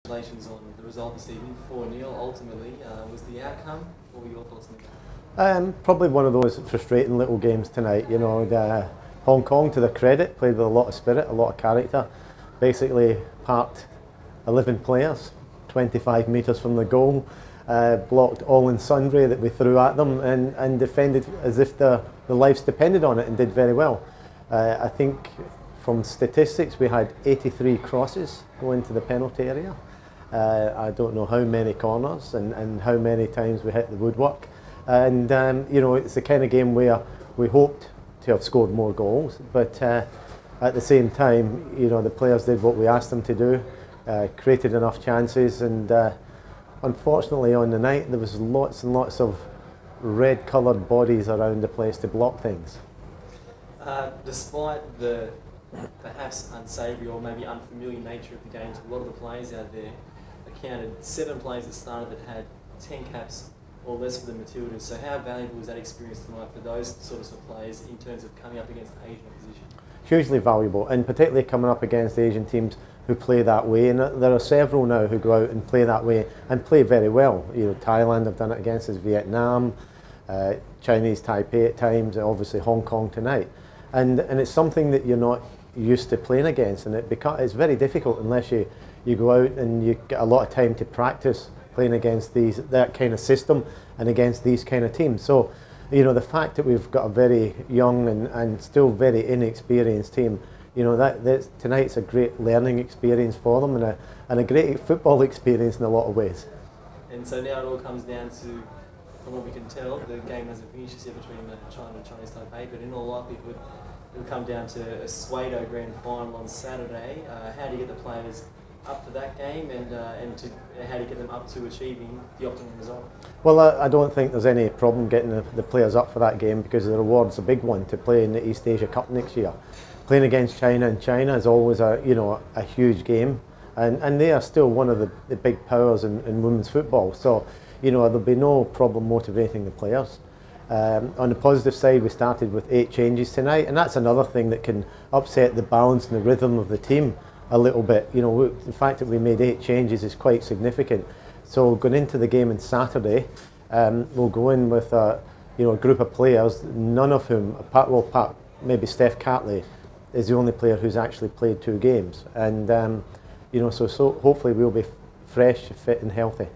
Congratulations on the result this evening, 4-0 ultimately. Was the outcome? What were your thoughts on the game? Probably one of those frustrating little games tonight. You know, Hong Kong, to their credit, played with a lot of spirit, a lot of character. Basically parked 11 players, 25 metres from the goal, blocked all and sundry that we threw at them, and defended as if their lives depended on it, and did very well. I think from statistics we had 83 crosses go into the penalty area. I don't know how many corners and how many times we hit the woodwork. And you know, it's the kind of game where we hoped to have scored more goals, but at the same time, you know, the players did what we asked them to do, created enough chances, and unfortunately on the night there was lots and lots of red-coloured bodies around the place to block things. Despite the perhaps unsavoury or maybe unfamiliar nature of the games, a lot of the players out there accounted 7 players that started that had 10 caps or less for the Matildas. So how valuable was that experience tonight for those sorts of players in terms of coming up against the Asian opposition? Hugely valuable, and particularly coming up against Asian teams who play that way. And there are several now who go out and play that way and play very well. You know, Thailand have done it against us, Vietnam, Chinese Taipei at times, and obviously Hong Kong tonight. And it's something that you're not used to playing against, and it's very difficult unless you go out and you get a lot of time to practice playing against that kind of system and against these kind of teams. So, you know, the fact that we've got a very young and still very inexperienced team, you know, tonight's a great learning experience for them, and a great football experience in a lot of ways. And so now it all comes down to, from what we can tell, the game hasn't finished yet between China and Chinese Taipei, but in all likelihood it will come down to a pseudo grand final on Saturday. How do you get the players up for that game, and how do you get them up to achieving the optimum result? Well, I don't think there's any problem getting the players up for that game, because the reward's a big one to play in the East Asia Cup next year. Playing against China, and China is always a huge game, and they are still one of the big powers in women's football. So, you know, there'll be no problem motivating the players. On the positive side, we started with 8 changes tonight, and that's another thing that can upset the balance and the rhythm of the team a little bit. You know, the fact that we made 8 changes is quite significant. So going into the game on Saturday, we'll go in with a group of players, none of whom, apart maybe Steph Catley, is the only player who's actually played 2 games, and you know, so hopefully we'll be fresh, fit, and healthy.